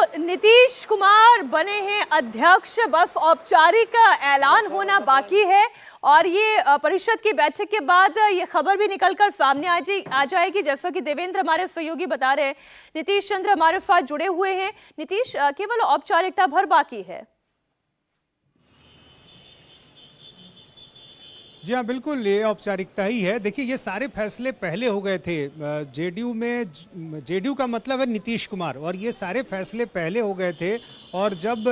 नीतीश कुमार बने हैं अध्यक्ष, बस औपचारिक ऐलान होना बाकी है और ये परिषद की बैठक के बाद ये खबर भी निकलकर सामने आ जाएगी। जैसा कि देवेंद्र हमारे सहयोगी बता रहे हैं, नीतीश चंद्र हमारे साथ जुड़े हुए हैं। नीतीश, केवल औपचारिकता भर बाकी है। जी हाँ, बिल्कुल ये औपचारिकता ही है। देखिए, ये सारे फैसले पहले हो गए थे जेडीयू में। जेडीयू का मतलब है नीतीश कुमार, और ये सारे फैसले पहले हो गए थे। और जब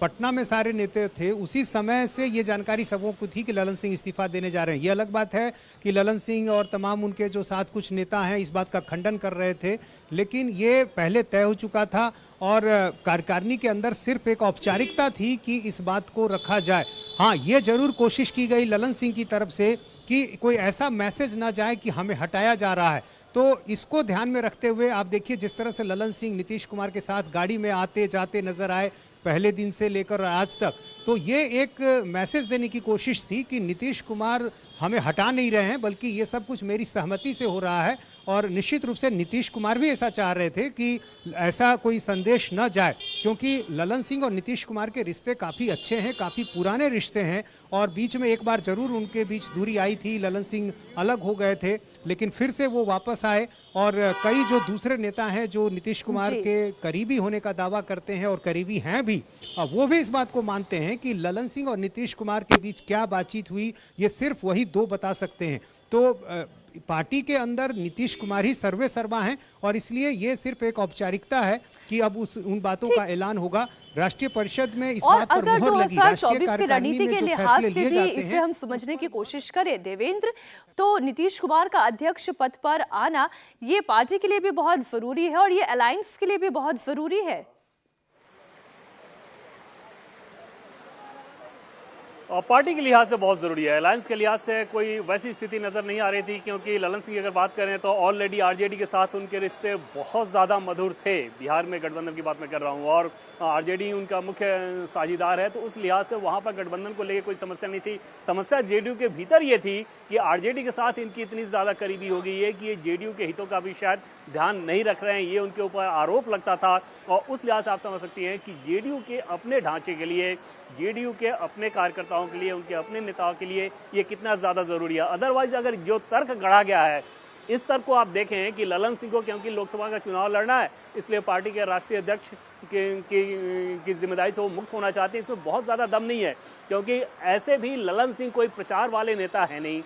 पटना में सारे नेता थे, उसी समय से ये जानकारी सबों को थी कि ललन सिंह इस्तीफा देने जा रहे हैं। ये अलग बात है कि ललन सिंह और तमाम उनके जो साथ कुछ नेता हैं इस बात का खंडन कर रहे थे, लेकिन ये पहले तय हो चुका था। और कार्यकारिणी के अंदर सिर्फ एक औपचारिकता थी कि इस बात को रखा जाए। हाँ, ये जरूर कोशिश की गई ललन सिंह की तरफ से कि कोई ऐसा मैसेज ना जाए कि हमें हटाया जा रहा है। तो इसको ध्यान में रखते हुए आप देखिए, जिस तरह से ललन सिंह नीतीश कुमार के साथ गाड़ी में आते जाते नजर आए पहले दिन से लेकर आज तक, तो ये एक मैसेज देने की कोशिश थी कि नीतीश कुमार हमें हटा नहीं रहे हैं, बल्कि ये सब कुछ मेरी सहमति से हो रहा है। और निश्चित रूप से नीतीश कुमार भी ऐसा चाह रहे थे कि ऐसा कोई संदेश न जाए, क्योंकि ललन सिंह और नीतीश कुमार के रिश्ते काफ़ी अच्छे हैं, काफ़ी पुराने रिश्ते हैं। और बीच में एक बार जरूर उनके बीच दूरी आई थी, ललन सिंह अलग हो गए थे, लेकिन फिर से वो वापस आए। और कई जो दूसरे नेता हैं जो नीतीश कुमार के करीबी होने का दावा करते हैं और करीबी हैं भी, वो भी इस बात को मानते हैं कि ललन सिंह और नीतीश कुमार के बीच क्या बातचीत हुई ये सिर्फ वही दो बता सकते हैं। तो पार्टी के अंदर नीतीश कुमार ही सर्वे सर्वा हैं, और इसलिए ये सिर्फ एक औपचारिकता है कि अब उन बातों का ऐलान होगा राष्ट्रीय परिषद में। इस बात पर मोहर लगी। राष्ट्रीय कार्यकारिणी में जो फैसले लिए जाते हैं, हम समझने की कोशिश करें देवेंद्र, तो नीतीश कुमार का अध्यक्ष पद पर आना ये पार्टी के लिए भी बहुत जरूरी है और ये अलायंस के लिए भी बहुत जरूरी है। और पार्टी के लिहाज से बहुत जरूरी है। अलायंस के लिहाज से कोई वैसी स्थिति नजर नहीं आ रही थी, क्योंकि ललन सिंह की अगर बात करें तो ऑलरेडी आरजेडी के साथ उनके रिश्ते बहुत ज्यादा मधुर थे। बिहार में गठबंधन की बात मैं कर रहा हूं, और आरजेडी उनका मुख्य साझीदार है, तो उस लिहाज से वहां पर गठबंधन को लेकर कोई समस्या नहीं थी। समस्या जेडीयू के भीतर ये थी कि आरजेडी के साथ इनकी इतनी ज्यादा करीबी हो गई है कि ये जेडीयू के हितों का भी शायद ध्यान नहीं रख रहे हैं, ये उनके ऊपर आरोप लगता था। और उस लिहाज से आप समझ सकती हैं कि जेडीयू के अपने ढांचे के लिए, जेडीयू के अपने कार्यकर्ताओं के लिए, उनके अपने नेताओं के लिए ये कितना ज्यादा जरूरी है। अदरवाइज अगर जो तर्क गढ़ा गया है, इस तर्क को आप देखें कि ललन सिंह को क्योंकि लोकसभा का चुनाव लड़ना है, इसलिए पार्टी के राष्ट्रीय अध्यक्ष की जिम्मेदारी से वो मुक्त होना चाहते हैं, इसमें बहुत ज्यादा दम नहीं है। क्योंकि ऐसे भी ललन सिंह कोई प्रचार वाले नेता है नहीं।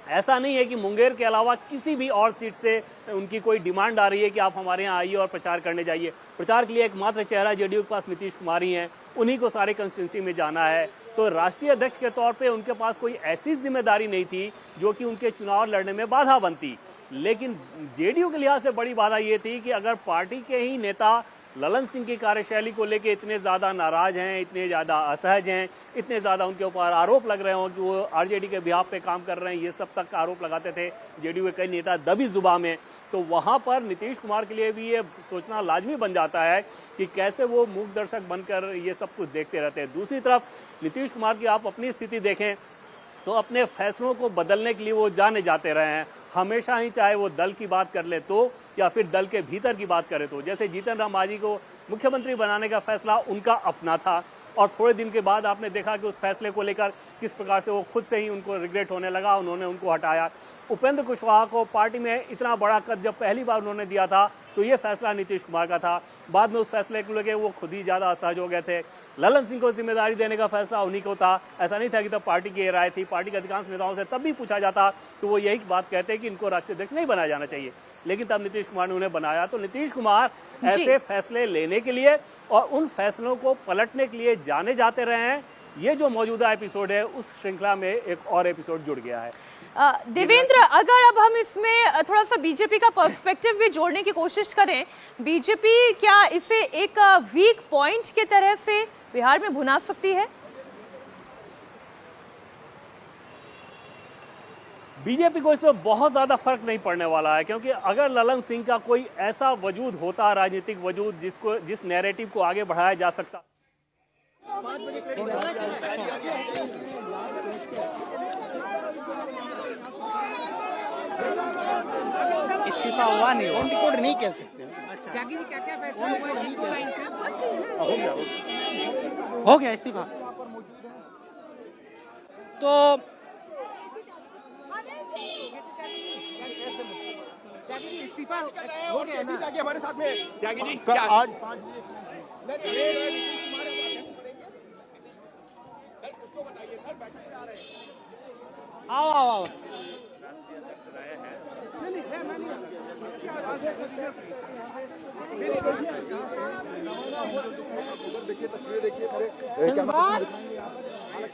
ऐसा नहीं है कि मुंगेर के अलावा किसी भी और सीट से उनकी कोई डिमांड आ रही है कि आप हमारे यहाँ आइए और प्रचार करने जाइए। प्रचार के लिए एकमात्र चेहरा जेडीयू के पास नीतीश कुमार ही हैं, उन्हीं को सारे कंस्टिट्यूंसी में जाना है। तो राष्ट्रीय अध्यक्ष के तौर पे उनके पास कोई ऐसी जिम्मेदारी नहीं थी जो कि उनके चुनाव लड़ने में बाधा बनती। लेकिन जेडीयू के लिहाज से बड़ी बाधा ये थी कि अगर पार्टी के ही नेता ललन सिंह की कार्यशैली को लेकर इतने ज्यादा नाराज हैं, इतने ज्यादा असहज हैं, इतने ज्यादा उनके ऊपर आरोप लग रहे हो कि वो आरजेडी के बिहाफ पे काम कर रहे हैं, ये सब तक आरोप लगाते थे जेडीयू के कई नेता दबी जुबान में, तो वहां पर नीतीश कुमार के लिए भी ये सोचना लाजमी बन जाता है कि कैसे वो मूक दर्शक बनकर ये सब कुछ देखते रहते हैं। दूसरी तरफ नीतीश कुमार की आप अपनी स्थिति देखें तो अपने फैसलों को बदलने के लिए वो जाने जाते रहे हैं हमेशा ही, चाहे वो दल की बात कर ले तो या फिर दल के भीतर की बात करे तो। जैसे जीतन राम मांझी को मुख्यमंत्री बनाने का फैसला उनका अपना था, और थोड़े दिन के बाद आपने देखा कि उस फैसले को लेकर किस प्रकार से वो खुद से ही उनको रिग्रेट होने लगा, उन्होंने उनको हटाया। उपेंद्र कुशवाहा को पार्टी में इतना बड़ा कद जब पहली बार उन्होंने दिया था तो ये फैसला नीतीश कुमार का था। बाद में उस फैसले को लेकर वो खुद ही ज्यादा असहज हो गए थे। ललन सिंह को जिम्मेदारी देने का फैसला उन्हीं को था। ऐसा नहीं था कि तब पार्टी की राय थी। पार्टी के अधिकांश नेताओं से तब भी पूछा जाता तो वो यही बात कहते कि इनको राष्ट्रीय अध्यक्ष नहीं बनाया जाना चाहिए, लेकिन तब नीतीश कुमार ने उन्हें बनाया। तो नीतीश कुमार ऐसे फैसले लेने के लिए और उन फैसलों को पलटने के लिए जाने जाते रहे हैं। ये जो मौजूदा एपिसोड है उस श्रृंखला में एक और एपिसोड जुड़ गया है। देवेंद्र, अगर अब हम इसमें थोड़ा सा बीजेपी का पर्सपेक्टिव भी जोड़ने की कोशिश करें, बीजेपी क्या इसे एक वीक पॉइंट के तरह से बिहार में भुना सकती है? बीजेपी को इसमें बहुत ज्यादा फर्क नहीं पड़ने वाला है, क्योंकि अगर ललन सिंह का कोई ऐसा वजूद होता, राजनीतिक वजूद, जिस नैरेटिव को आगे बढ़ाया जा सकता। इस्तीफा हुआ नहीं, ऑन रिकॉर्ड नहीं कह सकते। अच्छा, क्या फैसला हुआ? हो गया इस्तीफा। तो इस्तीफा हो गया ना हमारे साथ में त्यागी जी आज आओ आओ आओ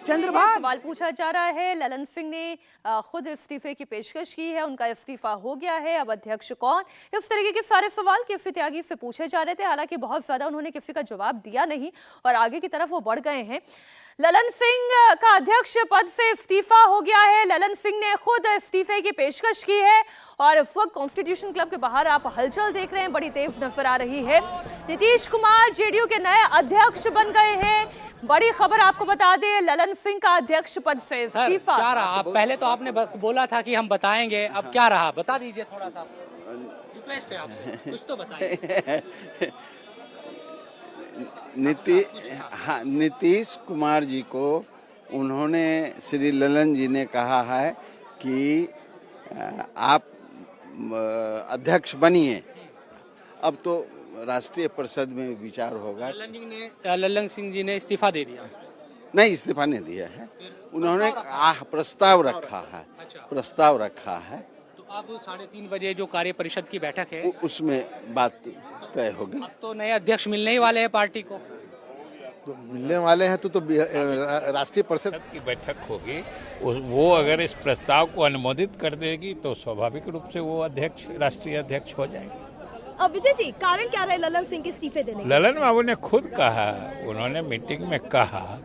चंद्रभान सवाल पूछा जा रहा है। ललन सिंह ने खुद इस्तीफे की पेशकश की है, उनका इस्तीफा हो गया है, अब अध्यक्ष कौन, इस तरीके के सारे सवाल केसी त्यागी से पूछे जा रहे थे। हालांकि बहुत ज्यादा उन्होंने किसी का जवाब दिया नहीं और आगे की तरफ वो बढ़ गए हैं। ललन सिंह का अध्यक्ष पद से इस्तीफा हो गया है। ललन सिंह ने खुद इस्तीफे की पेशकश की है और इस वक्त कॉन्स्टिट्यूशन क्लब के बाहर आप हलचल देख रहे हैं, बड़ी तेज नजर आ रही है। नीतीश कुमार जेडीयू के नए अध्यक्ष बन गए हैं। बड़ी खबर आपको बता दें, ललन सिंह का अध्यक्ष पद से इस्तीफा। क्या रहा? पहले तो आपने बोला था कि हम बताएंगे, अब क्या रहा बता दीजिए थोड़ा सा, रिक्वेस्ट है आपसे, कुछ तो बताइए। नीतीश कुमार जी को उन्होंने श्री ललन जी ने कहा है कि आप अध्यक्ष बनिए। अब तो राष्ट्रीय परिषद में विचार होगा। ललन सिंह जी ने इस्तीफा दे दिया? नहीं, इस्तीफा नहीं दिया है, उन्होंने प्रस्ताव रखा है। प्रस्ताव रखा है तो अब 3:30 बजे जो कार्य परिषद की बैठक है उसमें बात तय होगी। अब तो नए अध्यक्ष मिलने ही वाले हैं पार्टी को, तो मिलने वाले हैं तो राष्ट्रीय परिषद की बैठक होगी। वो अगर इस प्रस्ताव को अनुमोदित कर देगी तो स्वाभाविक रूप से वो अध्यक्ष, राष्ट्रीय अध्यक्ष हो जाएंगे। अब विजय जी, कारण क्या रहे ललन सिंह के इस्तीफे देने के? ललन बाबू ने खुद कहा, उन्होंने मीटिंग में कहा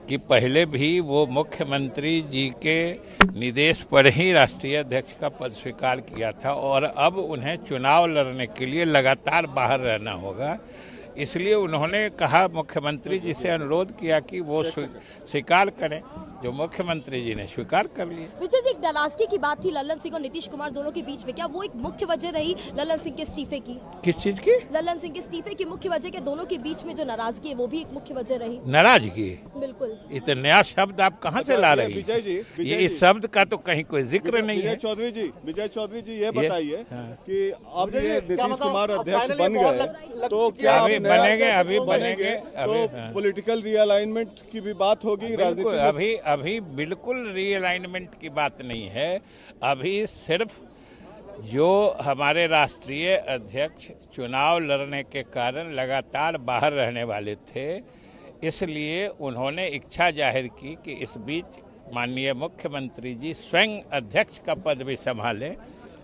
कि पहले भी वो मुख्यमंत्री जी के निर्देश पर ही राष्ट्रीय अध्यक्ष का पद स्वीकार किया था और अब उन्हें चुनाव लड़ने के लिए लगातार बाहर रहना होगा। इसलिए उन्होंने कहा, मुख्यमंत्री जी से अनुरोध किया कि वो स्वीकार करें, जो मुख्यमंत्री जी ने स्वीकार कर लिया। विजय जी, एक नाराजगी की बात थी ललन सिंह और नीतीश कुमार दोनों के बीच में, क्या वो एक मुख्य वजह रही ललन सिंह के इस्तीफे की? किस चीज की? ललन सिंह के इस्तीफे की मुख्य वजह, के दोनों के बीच में जो नाराजगी है वो भी एक मुख्य वजह रही? नाराजगी? बिल्कुल। ये तो नया शब्द आप कहाँ से ला रही विजय जी, ये इस शब्द का तो कहीं कोई जिक्र नहीं है। विजय चौधरी जी ये बताइए कि अब ये नीतीश कुमार अध्यक्ष बन गए तो क्या अभी बनेंगे तो पॉलिटिकल रीअलाइनमेंट की भी बात होगी? अभी बिल्कुल रीअलाइनमेंट की बात नहीं है। अभी सिर्फ जो हमारे राष्ट्रीय अध्यक्ष चुनाव लड़ने के कारण लगातार बाहर रहने वाले थे, इसलिए उन्होंने इच्छा जाहिर की कि इस बीच माननीय मुख्यमंत्री जी स्वयं अध्यक्ष का पद भी संभालें,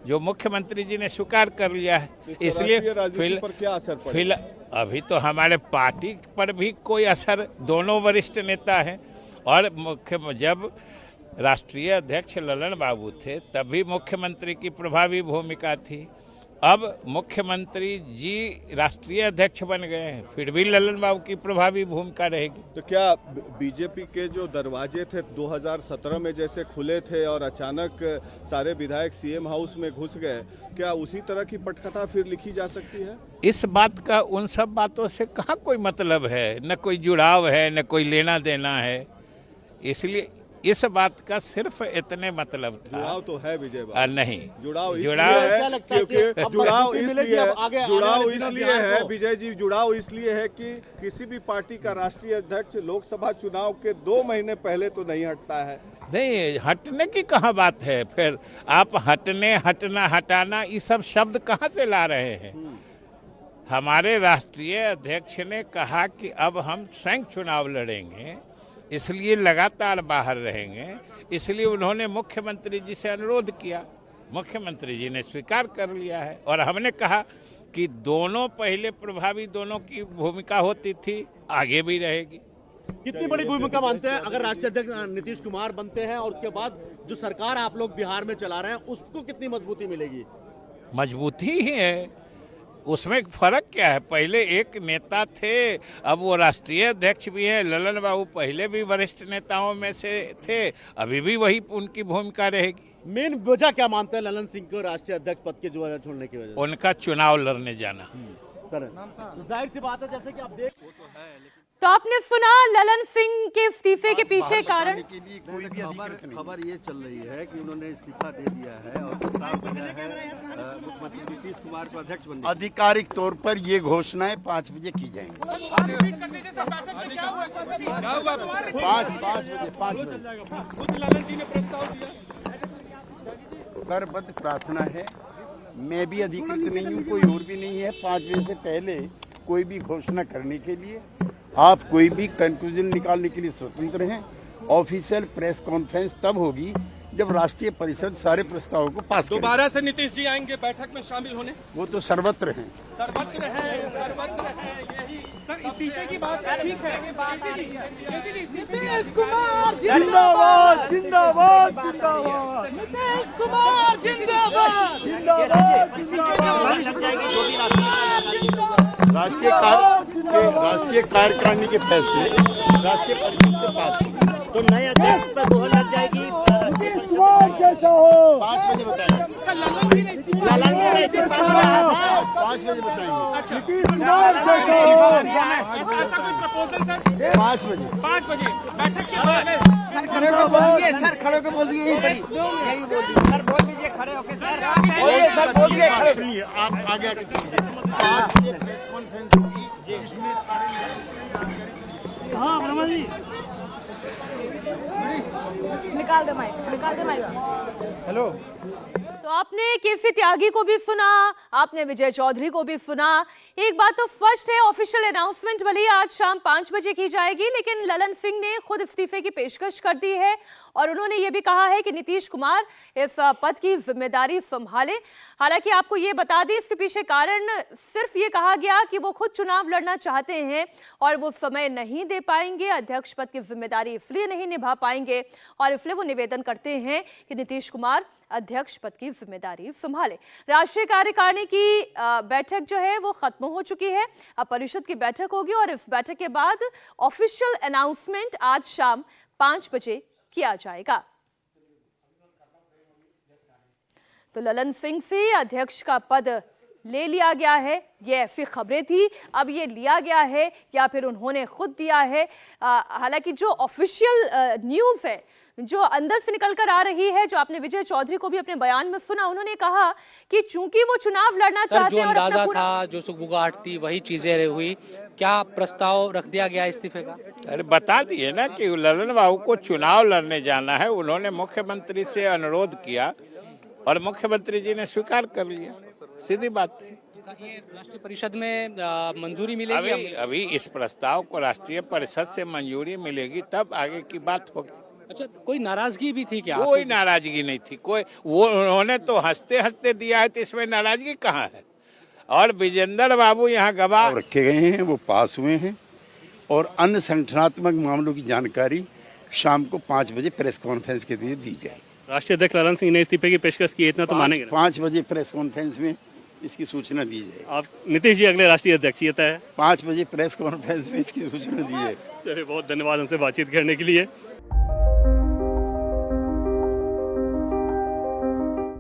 जो मुख्यमंत्री जी ने स्वीकार कर लिया है। इसलिए क्या असर पड़ेगा? अभी तो हमारे पार्टी पर भी कोई असर, दोनों वरिष्ठ नेता हैं और जब राष्ट्रीय अध्यक्ष ललन बाबू थे तभी मुख्यमंत्री की प्रभावी भूमिका थी। अब मुख्यमंत्री जी राष्ट्रीय अध्यक्ष बन गए हैं, फिर भी ललन बाबू की प्रभावी भूमिका रहेगी। तो क्या बीजेपी के जो दरवाजे थे 2017 में जैसे खुले थे और अचानक सारे विधायक सीएम हाउस में घुस गए, क्या उसी तरह की पटकथा फिर लिखी जा सकती है? इस बात का उन सब बातों से कहाँ कोई मतलब है, न कोई जुड़ाव है, न कोई लेना देना है। इसलिए इस बात का सिर्फ इतने मतलब था। जुड़ाव तो है विजय बाबू, नहीं जुड़ाव इसलिए है क्योंकि जुड़ाव इसलिए है विजय जी, जुड़ाव इसलिए है कि किसी भी पार्टी का राष्ट्रीय अध्यक्ष लोकसभा चुनाव के 2 महीने पहले तो नहीं हटता है। नहीं, हटने की कहाँ बात है? फिर आप हटने, हटना, हटाना, ये सब शब्द कहाँ से ला रहे हैं? हमारे राष्ट्रीय अध्यक्ष ने कहा कि अब हम स्वयं चुनाव लड़ेंगे, इसलिए लगातार बाहर रहेंगे। इसलिए उन्होंने मुख्यमंत्री जी से अनुरोध किया, मुख्यमंत्री जी ने स्वीकार कर लिया है और हमने कहा कि दोनों पहले प्रभावी, दोनों की भूमिका होती थी, आगे भी रहेगी। कितनी बड़ी भूमिका मानते हैं अगर राष्ट्रीय अध्यक्ष नीतीश कुमार बनते हैं और उसके बाद जो सरकार आप लोग बिहार में चला रहे हैं उसको कितनी मजबूती मिलेगी? मजबूती ही है, उसमें फर्क क्या है? पहले एक नेता थे, अब वो राष्ट्रीय अध्यक्ष भी है। ललन बाबू पहले भी वरिष्ठ नेताओं में से थे, अभी भी वही उनकी भूमिका रहेगी। मेन वजह क्या मानते हैं ललन सिंह को राष्ट्रीय अध्यक्ष पद के जो छोड़ने की वजह? उनका चुनाव लड़ने जाना। जाहिर सी बात है, जैसे कि आप देख तो आपने सुना ललन सिंह के इस्तीफे के पीछे कारण। के लिए कोई भी अधिकृत नहीं। खबर ये चल रही है कि उन्होंने इस्तीफा दे दिया है और प्रस्ताव भेजा है मुख्यमंत्री नीतीश कुमार को अध्यक्ष बनने। आधिकारिक तौर पर ये घोषणाएं 5 बजे की जाएंगी। 5 बजे करबद्ध प्रार्थना है। मैं भी अधिकृत नहीं हूँ, कोई और भी नहीं है। 5 बजे से पहले कोई भी घोषणा करने के लिए आप कोई भी कंक्लूजन निकालने के लिए स्वतंत्र हैं। ऑफिशियल प्रेस कॉन्फ्रेंस तब होगी जब राष्ट्रीय परिषद सारे प्रस्तावों को पास करेगी। दोबारा से नीतीश जी आएंगे बैठक में शामिल होने? वो तो सर्वत्र हैं। सर्वत्र है यही सर। इस्तीफे की बात ठीक है। नीतीश कुमार जिंदाबाद, जिंदाबाद, जिंदाबाद। नीतीश कुमार जिंदाबाद, जिंदाबाद, राष्ट्रीय कार्यकारिणी के फैसले राष्ट्रीय परिषद से पास होंगे तो नए अध्यक्ष पर मोहर लग जाएगी। 5 बजे बताएंगे। 5 बजे बताएंगे। 5 बजे 5 बजे बैठक के बाद खड़े होकर बोलिए सर, खड़े होकर बोलिए। यही बोलिए सर, बोल दीजिए खड़े होकर सर, बोलिए खड़े। सुनिए, आप आगे आगे सुनिए। 5 बजे प्रेस कॉन्फ्रेंस होगी जिसमें सारे। हाँ ब्रह्मा जी निकाल दे माइक, निकाल दे माइक। हेलो। तो आपने केसी त्यागी को भी सुना, आपने विजय चौधरी को भी सुना। एक बात तो स्पष्ट है, ऑफिशियल अनाउंसमेंट भले ही आज शाम 5 बजे की जाएगी, लेकिन ललन सिंह ने खुद इस्तीफे की पेशकश कर दी है और उन्होंने ये भी कहा है कि नीतीश कुमार इस पद की जिम्मेदारी संभाले। हालांकि आपको ये बता दें, इसके पीछे कारण सिर्फ ये कहा गया कि वो खुद चुनाव लड़ना चाहते हैं और वो समय नहीं दे पाएंगे, अध्यक्ष पद की जिम्मेदारी इसलिए नहीं निभा पाएंगे और इसलिए वो निवेदन करते हैं कि नीतीश कुमार अध्यक्ष पद की जिम्मेदारी संभाले। राष्ट्रीय कार्यकारिणी की बैठक जो है वो खत्म हो चुकी है। अब परिषद की बैठक होगी और इस बैठक के बाद ऑफिशियल अनाउंसमेंट आज शाम 5 बजे किया जाएगा। तो ललन सिंह से अध्यक्ष का पद ले लिया गया है, ये ऐसी खबरें थी। अब ये लिया गया है या फिर उन्होंने खुद दिया है। हालांकि जो ऑफिशियल न्यूज़ है, जो अंदर से निकल कर आ रही है, जो आपने विजय चौधरी को भी अपने बयान में सुना, उन्होंने कहा कि चूंकि वो चुनाव लड़ना चाहते हैं जो अंदाजा था, जो सुगबुगाहट थी, वही चीजें हुई। क्या प्रस्ताव रख दिया गया इस्तीफे का? अरे बता दिए ना कि ललन बाबू को चुनाव लड़ने जाना है। उन्होंने मुख्यमंत्री से अनुरोध किया और मुख्यमंत्री जी ने स्वीकार कर लिया। सीधी बात थी। ये राष्ट्रीय परिषद में मंजूरी मिलेगी? अभी इस प्रस्ताव को राष्ट्रीय परिषद से मंजूरी मिलेगी तब आगे की बात होगी। अच्छा, कोई नाराजगी भी थी क्या? कोई नाराजगी नहीं थी। कोई वो उन्होंने तो हंसते हंसते दिया है, तो इसमें नाराजगी कहाँ है? और विजेंद्र बाबू यहाँ गवाह रखे गए हैं, वो पास हुए हैं और अन्य संगठनात्मक मामलों की जानकारी शाम को 5 बजे प्रेस कॉन्फ्रेंस के लिए दी जाएगी। राष्ट्रीय अध्यक्ष ललन सिंह ने इस्तीफे की पेशकश की, इतना तो मानेंगे? 5 बजे प्रेस कॉन्फ्रेंस में इसकी सूचना दी जाएगी। आप नीतीश जी अगले राष्ट्रीय अध्यक्ष ये तय है? 5 बजे प्रेस कॉन्फ्रेंस में इसकी सूचना दी जाएगी। चलिए, बहुत धन्यवाद हमसे बातचीत करने के लिए।